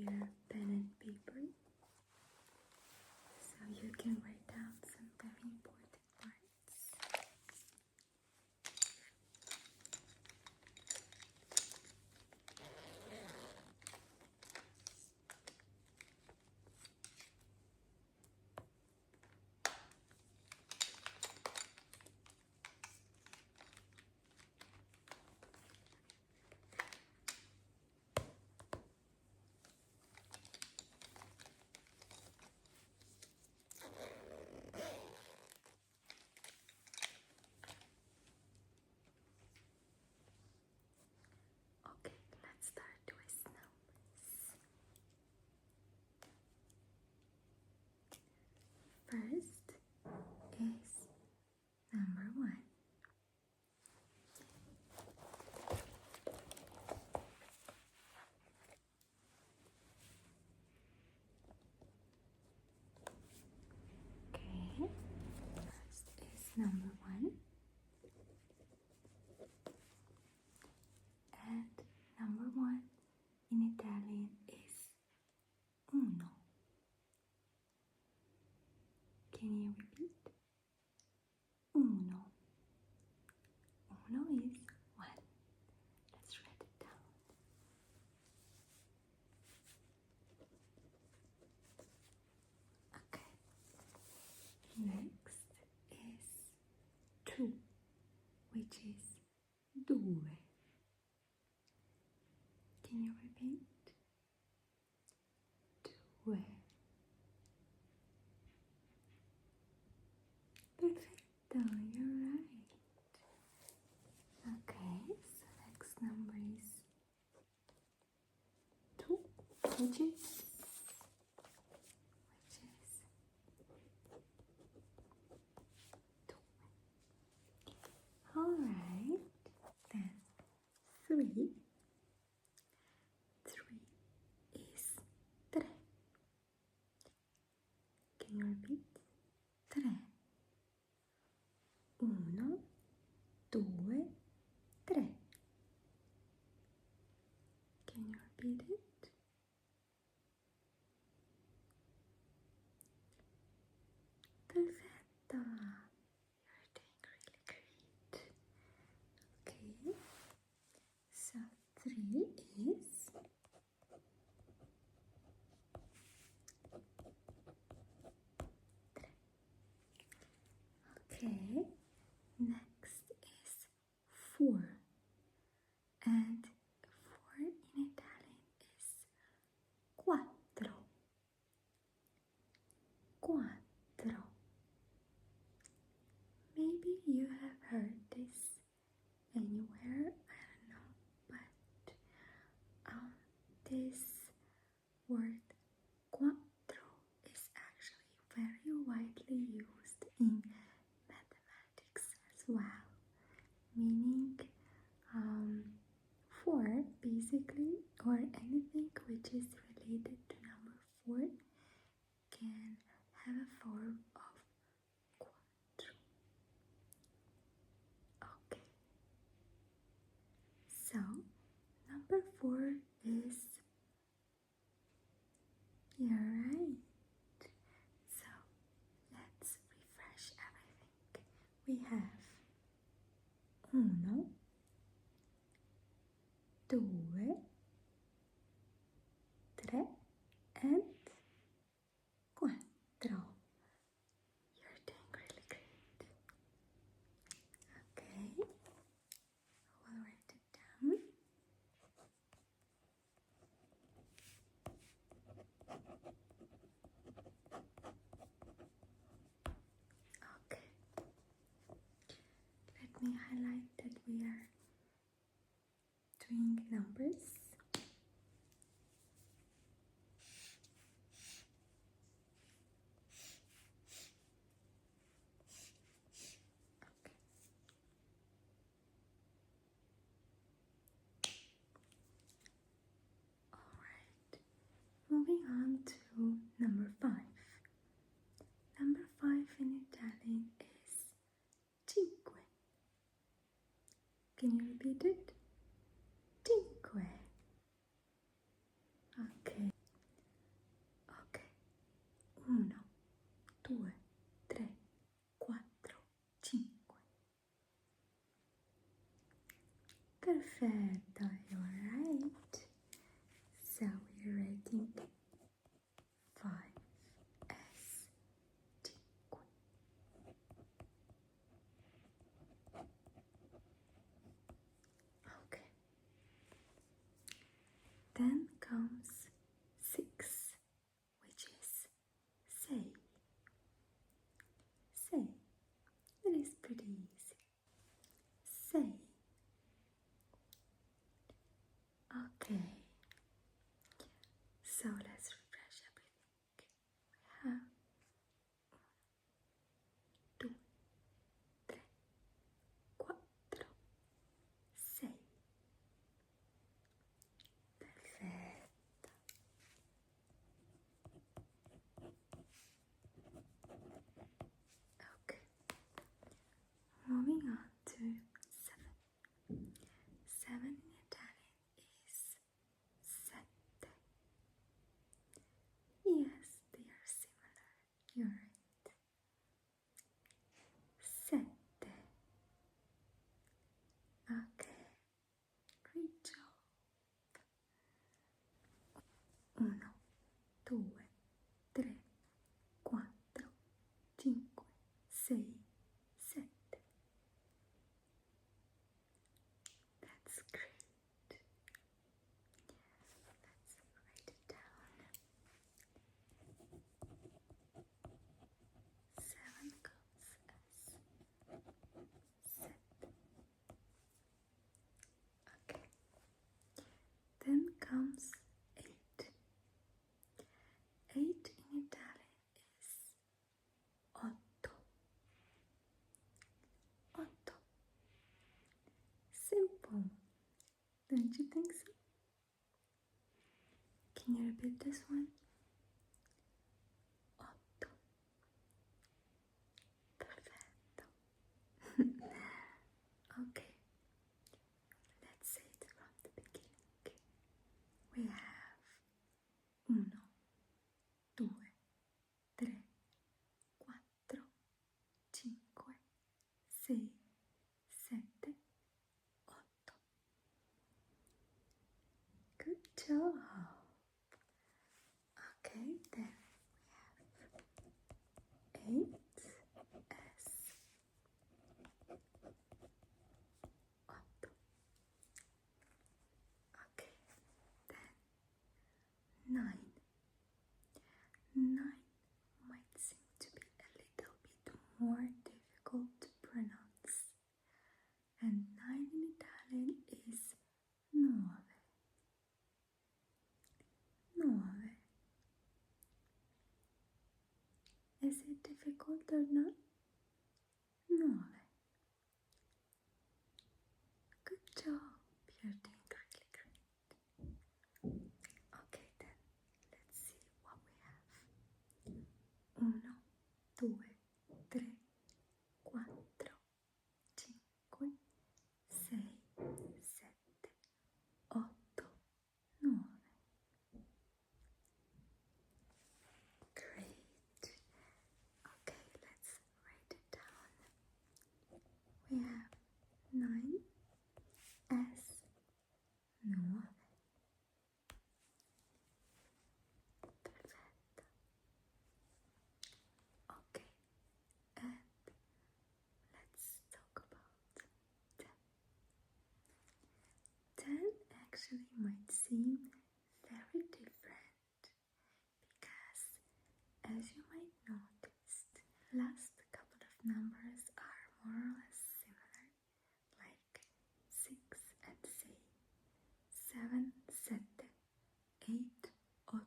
here pen and paper so you can write down some very important words. Okay, let's start with numbers. First is number 1. Okay, first is number 1. And number 1 in Italian is uno. Can you repeat? Uno. Uno is 1. Let's write it down. Okay. Next is 2, which is due. Can you repeat? Due. Perfecto, you're right. Okay, so next number is 2, which is 2. Alright, then 3. 3 is 3. Can you repeat? 3. 1, 2, 3. Can you repeat it? Perfetto. You're doing really great. Okay. So 3 is 3. Okay. Next is 4. And 4 in Italian is quattro. Quattro. Maybe you have heard this anywhere, I don't know, but this word quattro is actually very widely used in mathematics as well, meaning 4 basically, or anything which is related to number 4 can have a form of quattro. Okay, so number 4 is, you're right. So let's refresh everything. We have uno, 2, 3 and 4. You're doing really great. Okay, we'll write it down. Okay, let me highlight that we are doing numbers. Alright, moving on to number 5. Number 5 in Italian is cinque. Can you repeat it? Cinque. Okay. Perfetto, you're right. So we're rating 5 as cinque. Okay. Then comes 6, which is sei. Sei. It is pretty easy. Sei. Okay. So let's refresh everything. We have 1, 2, 3, 4, 6. Perfetto. Okay. Moving on to 7. 7 in Italian is sette. Yes, they are similar. You're right. Sette. Okay. Great job. 1, 2, 3, 4, 5, 6, 7. That's great. Let's write it down. 7 comes as set. Okay. Then comes 8. 8 in Italian is otto. Otto. Simple. Don't you think so? Can you repeat this one? Otto. Perfetto. Okay. Let's say it from the beginning. We have 1, 2, 3, 4, 5, 6, 7, 8. Good job. Okay, then we have 8 as 8. Okay, then 9. 9 might seem to be a little bit more difficult to pronounce. And 9 in Italian is 9. 9. Is it difficult or not? 9. Good job. You're doing really great. Okay, then let's see what we have. 1, 2, 3, 4, 5, 6, 7, 8, 9. Great. Okay, let's write it down. We have 9 as 9. Perfetto. Okay, and let's talk about 10. 10 actually might seem very different because, as you might notice, last couple of numbers are more or less similar, like 6 and 6, 7, 7, 8, 8,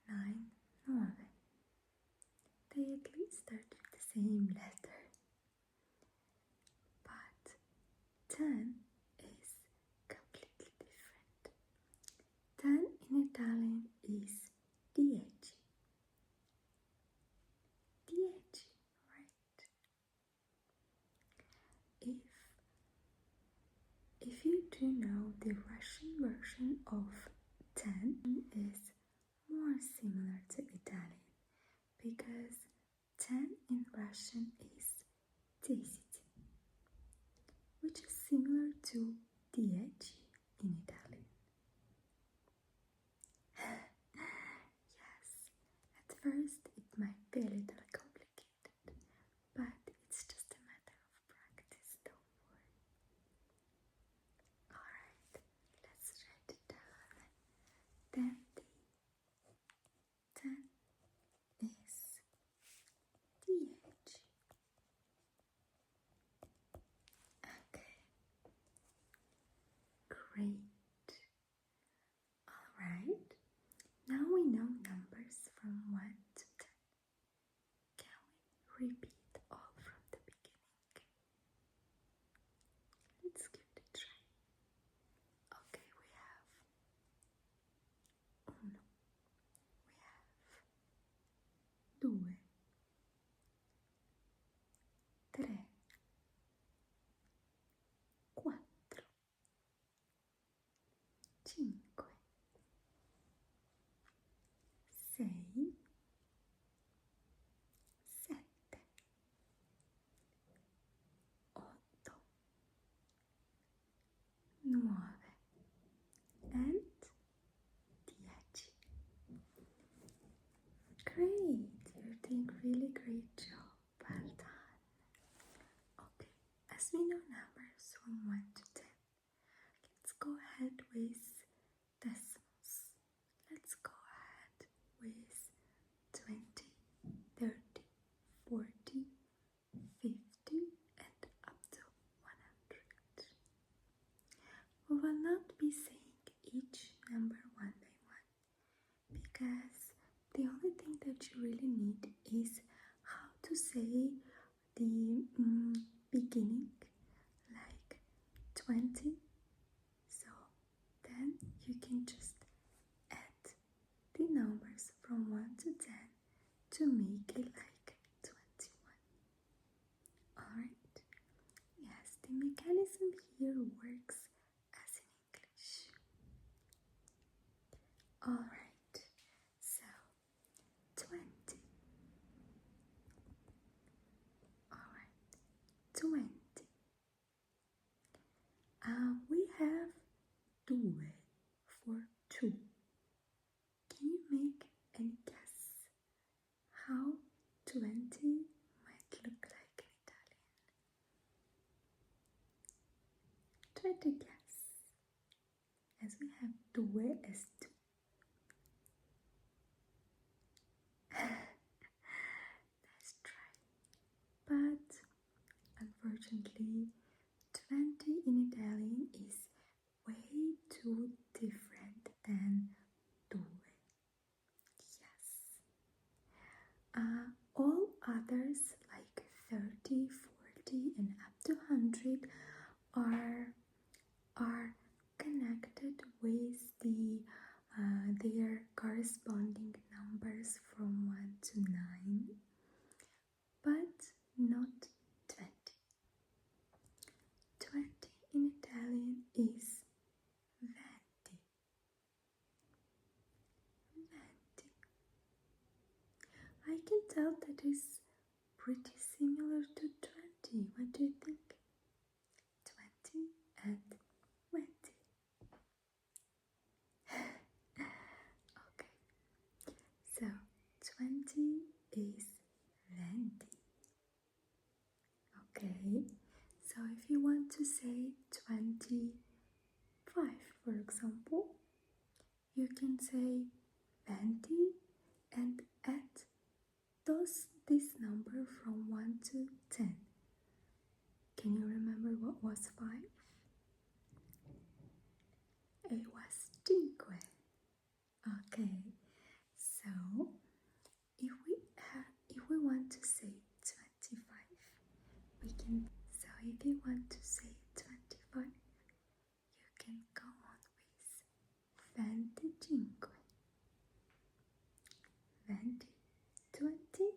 9, 9. They at least start with the same letter. But 10 is completely different. 10 in Italian is 10. 10, right? If you do know, the Russian version of 10 is more similar to Italian because 10 in Russian is 10, which is similar to 10 be a little complicated, but it's just a matter of practice, don't worry. Alright, let's write it down. 10 is 10. Okay, great. Alright, now we know numbers from 1 to 10. Can we repeat all from the beginning? Let's give it a try. Okay, we have uno, we have due, tre, quattro, cinque, sei, sette, otto, 9 and 10. Great, you're doing really great job. Well done. Okay, as we know numbers from 1 to 10, let's go ahead with decimals. Let's go ahead with 20, 30, 40, 50 and up to 100. We will not be saying each number one by one, because the only thing that you really need is how to say the beginning, like 20. So then you can just add the numbers from 1 to 10 to make it like 21. Alright? Yes, the mechanism here works as in English. Alright, so 20. Alright, 20. We have due for 2. Can you make any guess how 20 might look like in Italian? Try to guess, as we have due as 2. Let's try. But unfortunately, 20 in Italian is way too different than due. Yes. All others like 30, 40 and up to 100 are connected with their corresponding numbers from 1 to 9, but not 20. 20 in Italian is 20. 20. I can tell that is pretty similar to 20. What do you think? 20 and 20. Okay, so 20 is 20. Okay, so if you want to say 25, for example, you can say 20 and add this number from 1 to 10. Can you remember what was 5? It was cinque. Okay, so if we want to say 25, we can. So if you want to say 25, you can go on with 25. 20, 20,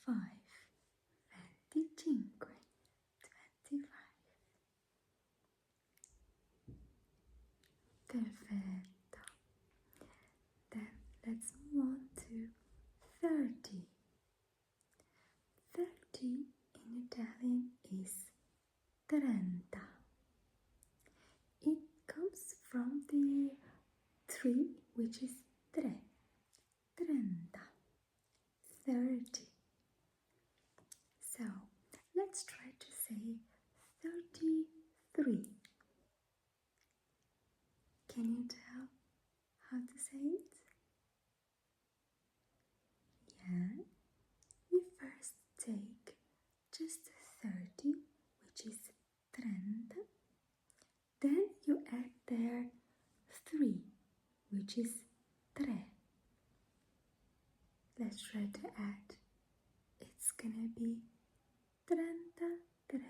5, 5, 25, 25. Perfetto. Then let's move on to 30. 30 in Italian is 30. It comes from the 3, which is tre. 30. 30. So let's try to say 33. Can you tell how to say it? Yeah, we first take just 30, which is 30. Then you add there 3, which is 3. Let's try to add. It's gonna be 33.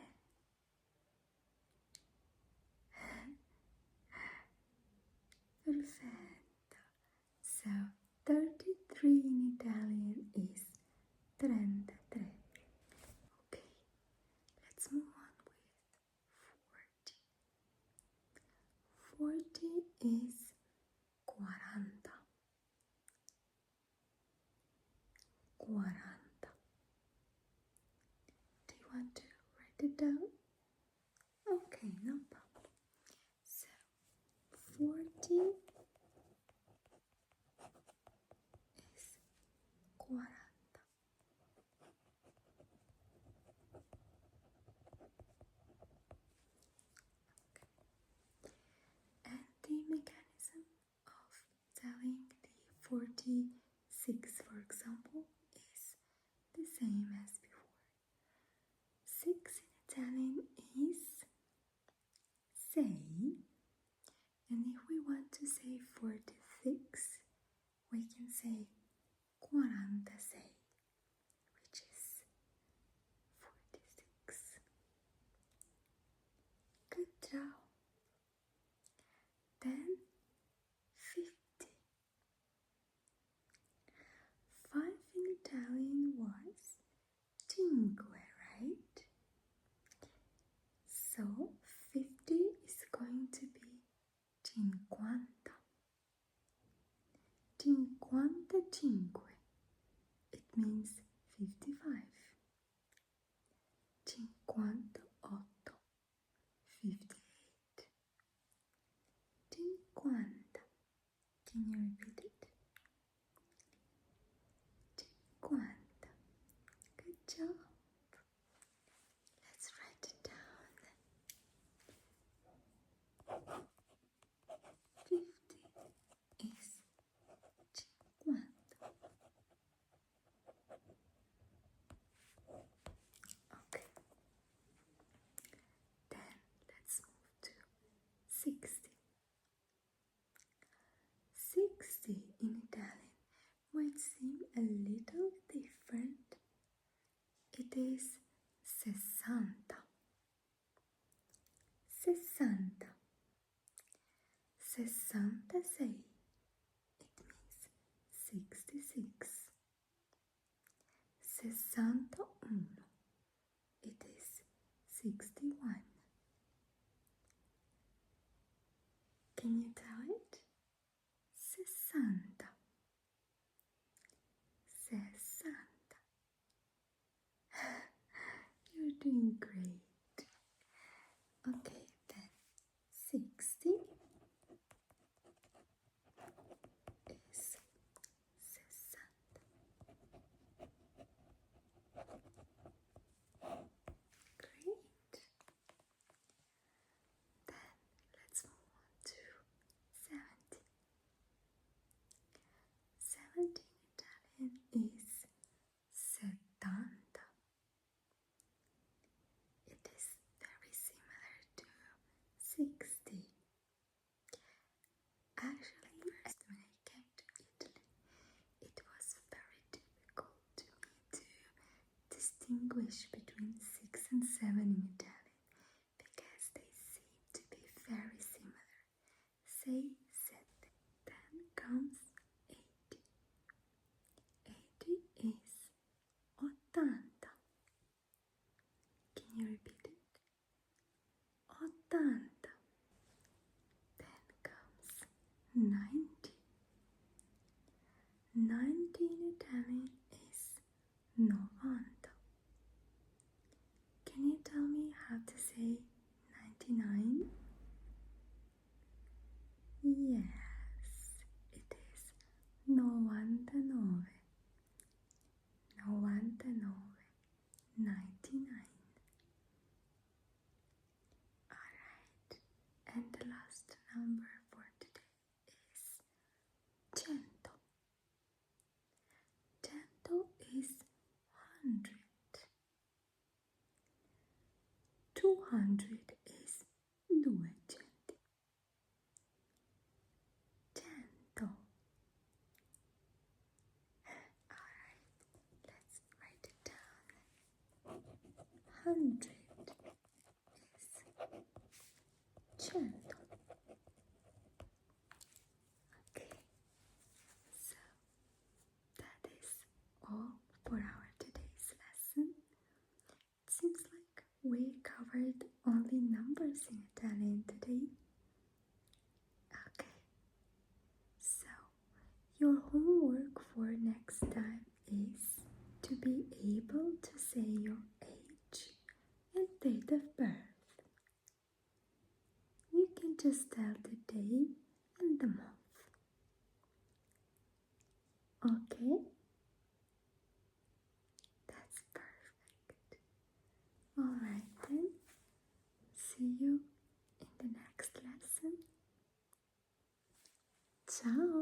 Perfetto. So 33 in Italian is 33. Okay, let's move on with 40. 40 is 40. 40. Do you want to write it down? Okay, no problem. So 40 is 40. And the mechanism of telling the 46, for example, is the same as before. 6 in Italian is 6. And if we want to say 46, we can say 46, which is 46. Good job. Then 50. 5 in Italian was cinque, right? So 50 is going to be 50. 55. It means 55. 58. 58. 50. Can you repeat it? 50. Good job. Let's write it down. 50 is 50. Okay. Then let's move to 60. 60 in Italian might seem a little different. It is 60. 60. 66. It means 66. 61. It is 61. Can you tell it? 60. 60. You're doing great. Okay, then 60 is 60. Great. Then let's move on to 70. 70 in Italian is 70. It is very similar to 60. Actually, first when I came to Italy, it was very difficult to me to distinguish between 6 and 7 in Italian because they seem to be very similar. Say sette. Then comes 80. 80 is 80. Can you repeat it? 80. Then comes 90. 90 in Italian is 90. Can you tell me how to say 99? Yes, it is 99. covered only numbers in Italian today. Okay, so your homework for next time is to be able to say your age and date of birth. You can just tell the day and the month. Okay? That's perfect. Alright then. See you in the next lesson. Ciao!